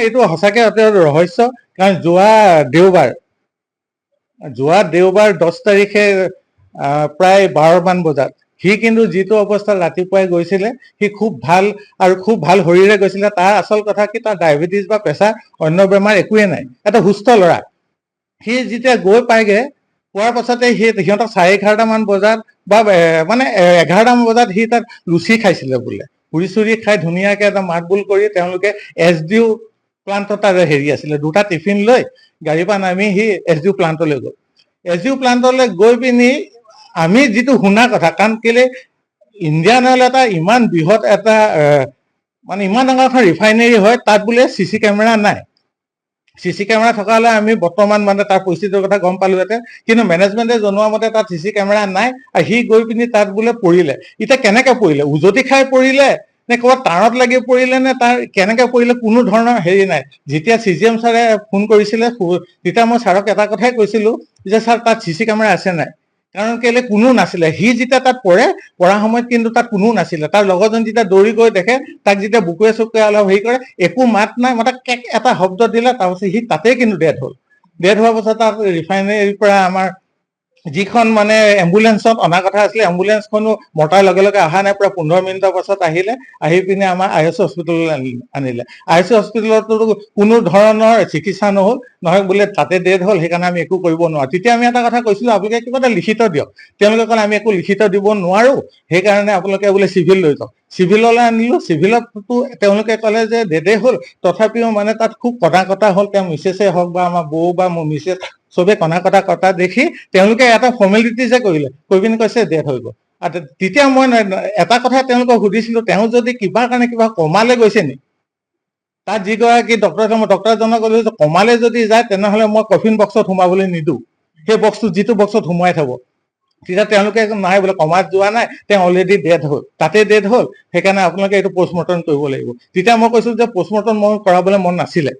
এইটো সঁচাকৈ অতি ৰহস্য। কাৰণ যোৱা দেওবাৰ 10 তাৰিখে প্ৰায় 12 মান বজাত সি কিন্তু যিটো অৱস্থাত ৰাতিপুৱাই গৈছিলে, সি খুব ভাল শৰীৰে গৈছিলে। তাৰ আচল কথা কি, তাৰ ডায়েবেটিছ বা প্ৰেছাৰ অন্য বেমাৰ একোৱে নাই, এটা সুস্থ ল'ৰা। সি যেতিয়া গৈ পায়গে, পোৱাৰ পাছতে সিহঁতক 11:30 মান বজাত বা মানে 11টা মান বজাত সি তাত লুচি খাইছিলে বোলে। পুৰি চুৰি খাই ধুনীয়াকে এটা মাতবোল কৰি তেওঁলোকে SDU প্লান্টত তাৰ হেৰি আছিলে, 2টা টিফিন লৈ গাড়ীৰ পৰা নামি সি SDU প্লান্টলৈ গ'ল। SDU প্লান্টলৈ গৈ পিনি আমি যিটো শুনা কথা, কাৰণ কেলে ইণ্ডিয়ান অইল এটা ইমান বৃহৎ এটা মানে ইমান ডাঙৰ এখন ৰিফাইনেৰী হয়, তাত বোলে CC কেমেৰা নাই। CC কেমেৰা থকা হলে আমি বৰ্তমান মানে তাৰ পৰিস্থিতিৰ কথা গম পালোহেঁতেন। কিন্তু মেনেজমেণ্টে জনোৱা মতে তাত CC কেমেৰা নাই, আৰু সি গৈ পিনি তাত বোলে পৰিলে। এতিয়া কেনেকে পৰিলে, উজতি খাই পৰিলে নে ক'ৰবাত তাঁৰত লাগি পৰিলে নে তাৰ কেনেকে পৰিলে, কোনো ধৰণৰ হেৰি নাই। যেতিয়া CGM ছাৰে ফোন কৰিছিলে, তেতিয়া মই ছাৰক এটা কথাই কৈছিলো যে ছাৰ তাত CC কেমেৰা আছে নাই, কাৰণ কেলে কোনো নাছিলে। সি যেতিয়া তাত পৰা সময়ত কিন্তু তাত কোনো নাছিলে। তাৰ লগৰজন যেতিয়া দৌৰি গৈ দেখে, তাক যেতিয়া বুকুৱে চুকুৱে অলপ হেৰি কৰে, একো মাত নাই, মাত্ৰ কেক এটা শব্দ দিলে, তাৰপাছত সি তাতেই কিন্তু ডেথ হ'ল। ডেথ হোৱাৰ পাছত তাত ৰিফাইনেৰীৰ পৰা আমাৰ যিখন মানে এম্বুলেঞ্চত অনা কথা আছিলে, এম্বুলেঞ্চখনো মতাৰ লগে লগে অহা নাই। প্ৰায় 15 মিনিটৰ পাছত আহিলে, আহি পিনে আমাৰ IOC হস্পিটেললৈ আনিলে। IOC হস্পিটেলতো কোনো ধৰণৰ চিকিৎসা নহয় বোলে তাতে ডেথ হ'ল, সেইকাৰণে আমি একো কৰিব নোৱাৰো। তেতিয়া আমি এটা কথা কৈছিলো, আপোনালোকে কিবা এটা লিখিত দিয়ক। তেওঁলোকে ক'লে আমি একো লিখিত দিব নোৱাৰো, সেইকাৰণে আপোনালোকে বোলে চিভিল লৈ যাওক। চিভিললৈ আনিলো, চিভিলতো তেওঁলোকে ক'লে যে ডেথে হ'ল। তথাপিও মানে তাত খুব কটা কটা হ'ল। তেওঁ মিছেছে হওক বা আমাৰ বৌ বা মোৰ মিছেছ চবে কটা কটা দেখি তেওঁলোকে এটা ফৰ্মেলিটি যে কৰি পিনি কৈছে ডেথ হৈ গ'ল। আৰু তেতিয়া মই এটা কথা তেওঁলোকক সুধিছিলো, তেওঁ যদি কিবা কাৰণে কিবা কমালে গৈছে নি, তাত যিগৰাকী ডক্টৰজনক ক'লো যে কমালে যদি যায় তেনেহ'লে মই কফিন বক্সত সোমাবলৈ নিদিওঁ, সেই বক্সটো যিটো বক্সত সোমাই থব। তেতিয়া তেওঁলোকে নাই বোলে কমাত যোৱা নাই, তেওঁ অলৰেডি ডেথ হ'ল, তাতে ডেথ হ'ল, সেইকাৰণে আপোনালোকে এইটো পষ্টমৰ্টম কৰিব লাগিব। তেতিয়া মই কৈছো যে পষ্টমৰ্টম মই কৰাবলৈ মন নাছিলে।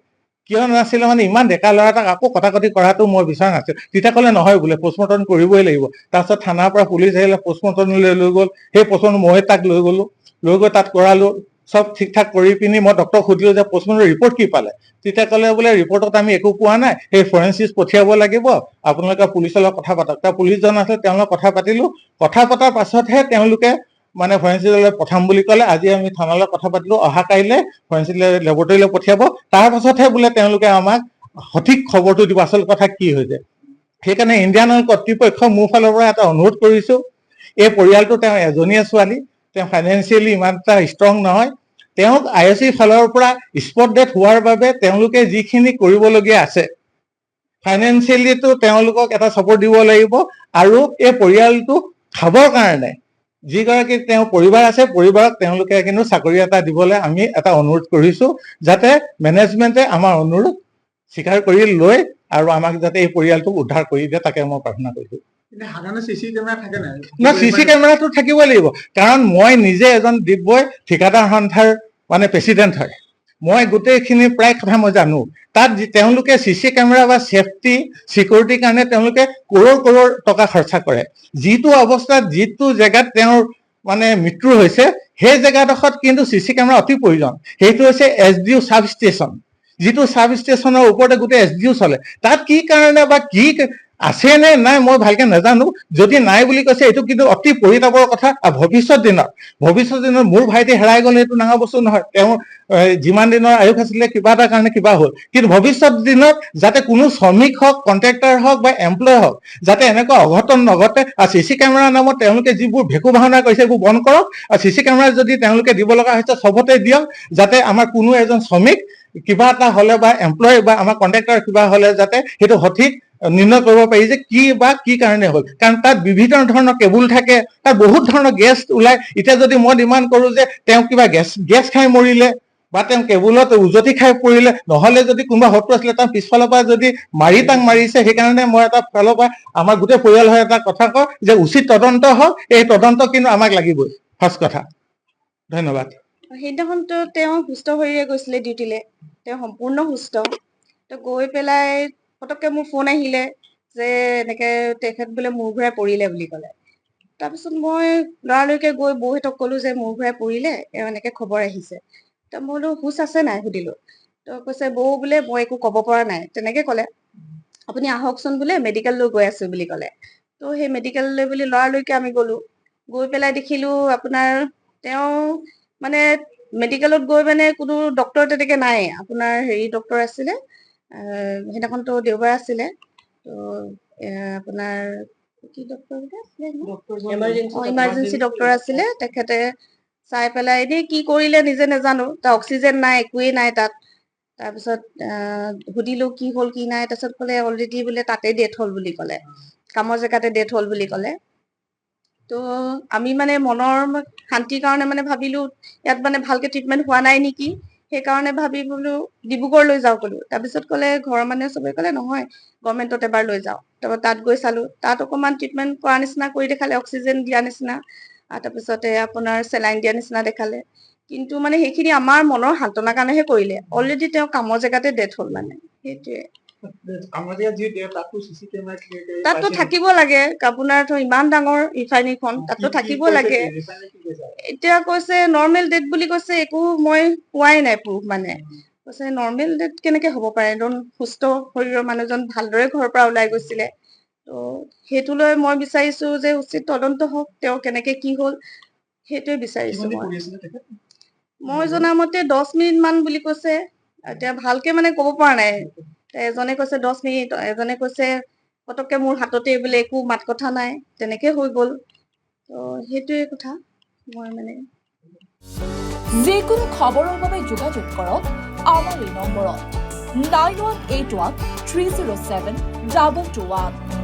কিয় নাছিলে মানে, ইমান ডেকা ল'ৰা এটাক আকৌ কটাকটি কৰাটো মই বিচৰা নাছিলো। তেতিয়া ক'লে নহয় বোলে পষ্টমৰ্টম কৰিবই লাগিব। তাৰপিছত থানাৰ পৰা পুলিচ আহিলে, পষ্টমৰ্টমলৈ লৈ গ'ল। সেই পষ্টমৰ্টম মই তাক লৈ গৈ তাত কৰালো। চব ঠিক ঠাক কৰি পিনি মই ডক্টৰক সুধিলো যে পষ্টমৰ্টম ৰিপৰ্ট কি পালে। তেতিয়া ক'লে বোলে ৰিপৰ্টত আমি একো পোৱা নাই, সেই ফৰেনচিক পঠিয়াব লাগিব, আপোনালোকে পুলিচৰ লগত কথা পাতক। তাৰ পুলিচজন আছে, তেওঁৰ লগত কথা পাতিলো। কথা পতাৰ পাছতহে তেওঁলোকে মানে ফৰেনচিকলৈ পঠাম বুলি ক'লে। আজি আমি থানালৈ কথা পাতিলো, অহা কাইলৈ ফৰেনচিক লেবৰেটৰীলৈ পঠিয়াব। তাৰ পাছতহে বোলে তেওঁলোকে আমাক সঠিক খবৰটো দিব, আচল কথা কি হৈছে। সেইকাৰণে ইণ্ডিয়ান অইল কৰ্তৃপক্ষ মোৰ ফালৰ পৰা এটা অনুৰোধ কৰিছো, এই পৰিয়ালটো তেওঁ এজনীয়ে ছোৱালী, তেওঁ ফাইনেন্সিয়েলি ইমান এটা ষ্ট্ৰং নহয়। তেওঁক IOC ফালৰ পৰা স্পট ডেথ হোৱাৰ বাবে তেওঁলোকে যিখিনি কৰিবলগীয়া আছে, ফাইনেন্সিয়েলিটো তেওঁলোকক এটা ছাপোৰ্ট দিব লাগিব। আৰু এই পৰিয়ালটো খাবৰ কাৰণে যিগৰাকী তেওঁৰ পৰিবাৰ আছে, পৰিবাৰক তেওঁলোকে কিন্তু চাকৰি এটা দিবলৈ আমি এটা অনুৰোধ কৰিছো, যাতে মেনেজমেণ্টে আমাৰ অনুৰোধ স্বীকাৰ কৰি লৈ আৰু আমাক যাতে এই পৰিয়ালটোক উদ্ধাৰ কৰি দিয়ে, তাকে মই প্ৰাৰ্থনা কৰিছো। CC কেমেৰাটো থাকিবই লাগিব, কাৰণ মই নিজে এজন ডিগবৈ ঠিকাদাৰ সন্থাৰ মানে প্ৰেচিডেণ্ট হয়। মই গোটেইখিনি প্ৰায় কথা মই জানো। তাত তেওঁলোকে CC কেমেৰা বা ছেফটি চিকিউৰিটিৰ কাৰণে তেওঁলোকে কৰোৰ টকা খৰচা কৰে। যিটো অৱস্থাত যিটো জেগাত তেওঁৰ মানে মৃত্যু হৈছে, সেই জেগাডোখৰত কিন্তু CC কেমেৰা অতি প্ৰয়োজন। সেইটো হৈছে SDU চাব ষ্টেচন, যিটো চাব ষ্টেচনৰ ওপৰতে গোটেই SDU চলে। তাত কি কাৰণে বা কি আছে নে নাই মই ভালকে নাজানো। যদি নাই বুলি কৈছে, এইটো কিন্তু অতি পৰিতাপৰ কথা। ভৱিষ্যত দিনত মোৰ ভাইটি হেৰাই গ'ল, সেইটো ডাঙৰ বস্তু নহয়। তেওঁৰ যিমান দিনৰ আয়ুস আছিলে, কিবা এটা কাৰণে কিবা হ'ল। কিন্তু ভৱিষ্যত দিনত যাতে কোনো শ্ৰমিক হওক, কণ্ট্ৰেক্টৰ হওক বা এমপ্লয় হওক, যাতে এনেকুৱা অঘটন নঘটে। আৰু CC কেমেৰাৰ নামত তেওঁলোকে যিবোৰ ভেকু ভাওনা কৰিছে, এইবোৰ বন্ধ কৰক। আৰু CC কেমেৰা যদি তেওঁলোকে দিব লগা হৈছে, চবতে দিয়ক, যাতে আমাৰ কোনো এজন শ্ৰমিক কিবা এটা হ'লে বা এমপ্লয় বা আমাৰ কণ্ট্ৰেক্টৰ কিবা হ'লে যাতে সেইটো সঠিক নিৰ্ণয় কৰিব পাৰি যে কি কাৰণে হ'ল। কাৰণ তাত বিভিন্ন ধৰণৰ কেবুল থাকে, তাত বহুত ধৰণৰ গেছ ওলায়। এতিয়া যদি মই ডিমাণ্ড কৰো যে তেওঁ কিবা গেছ খাই মৰিলে বা তেওঁ কেবুলত উজতি খাই পৰিলে, নহলে যদি কোনোবা শত্ৰু আছিলে তাৰ পিছফালৰ পৰা যদি তাক মাৰিছে, সেইকাৰণে মই এটা ফালৰ পৰা আমাৰ গোটেই পৰিয়াল হৈ এটা কথা কওঁ যে উচিত তদন্ত হওক। এই তদন্ত কিন্তু আমাক লাগিবই, ফাৰ্ষ্ট কথা। ধন্যবাদ। সেইদিনাখনতো তেওঁ সুস্থ শৰীৰে গৈছিলে ডিউটিলে, তেওঁ সম্পূৰ্ণ সুস্থ। তো গৈ পেলাই পটককে মোৰ ফোন আহিলে যে এনেকে তেখেত বোলে মূৰ ঘূৰাই পৰিলে বুলি ক'লে। তাৰপিছত মই লৰালৰিকে গৈ বৌহঁতক ক'লো যে মূৰ ঘূৰাই পৰিলে, এনেকে খবৰ আহিছে। তো মই বোলো হুচ আছে নাই সুধিলো। তো কৈছে বৌ বোলে মই একো ক'ব পৰা নাই তেনেকে ক'লে। আপুনি আহকচোন বোলে মেডিকেল লৈ গৈ আছো বুলি ক'লে। তো সেই মেডিকেললৈ বুলি লৰালৰিকে আমি গ'লো। গৈ পেলাই দেখিলো আপোনাৰ তেওঁ মানে মেডিকেলত গৈ মানে কোনো ডক্তৰ তেনেকে নাই, আপোনাৰ হেৰি ডক্তৰ আছিলে, সেইদিনাখনতো দেওবাৰ আছিলে, তো আপোনাৰ কি ডক্তৰ আছিলে ইমাৰ্জেঞ্চি ডক্তৰ আছিলে। তেখেতে চাই পেলাই এনেই কি কৰিলে নিজে নাজানো, তাৰ অক্সিজেন নাই, একোৱেই নাই তাত। তাৰপিছত সুধিলো কি হ'ল কি নাই, তাৰপিছত ক'লে অলৰেডি বোলে তাতে ডেথ হ'ল বুলি ক'লে, কামৰ জেগাতে ডেথ হ'ল বুলি ক'লে। তো আমি মানে মনৰ শান্তিৰ কাৰণে মানে ভাবিলো ইয়াত মানে ভালকে ট্ৰিটমেণ্ট হোৱা নাই নেকি, সেইকাৰণে ভাবি বোলো ডিব্ৰুগড় লৈ যাওঁ ক'লো। তাৰপিছত ক'লে ঘৰৰ মানুহে চবে ক'লে নহয় গভৰ্ণমেণ্টত এবাৰ লৈ যাওঁ। তাৰপৰা তাত গৈ চালো, তাত অকণমান ট্ৰিটমেণ্ট কৰা নিচিনা কৰি দেখালে, অক্সিজেন দিয়া নিচিনা, তাৰপিছতে আপোনাৰ চেলাইন দিয়া নিচিনা দেখালে। কিন্তু মানে সেইখিনি আমাৰ মনৰ সান্তনাৰ কাৰণেহে কৰিলে, অলৰেডি তেওঁ কামৰ জেগাতে ডেথ হ'ল মানে সেইটোৱে। তাততো থাকিব লাগে, আপোনাৰ ইমান ডাঙৰ ৰিফাইনেৰীখন তাততো থাকিব লাগে। এতিয়া কৈছে নৰ্মেল ডেথ বুলি কৈছে, একো মই পোৱাই নাই প্ৰুফ মানে। কৈছে নৰ্মেল ডেথ কেনেকে হ'ব পাৰে, এজন সুস্থ শৰীৰৰ মানুহজন ভালদৰে ঘৰৰ পৰা ওলাই গৈছিলে। তো সেইটো লৈ মই বিচাৰিছো যে উচিত তদন্ত হওক, তেওঁ কেনেকে কি হ'ল সেইটোৱে বিচাৰিছো। মই জনামতে 10 মিনিট মান বুলি কৈছে, এতিয়া ভালকে মানে ক'ব পৰা নাই। এজনে কৈছে 10 মিনিট, এজনে কৈছে পতককে মোৰ হাততে বোলে একো মাত কথা নাই, তেনেকে হৈ গ'ল। তো সেইটোৱে কথা। মই মানে যিকোনো খবৰৰ বাবে যোগাযোগ কৰক আমাৰ এই নম্বৰত 9181 307 221।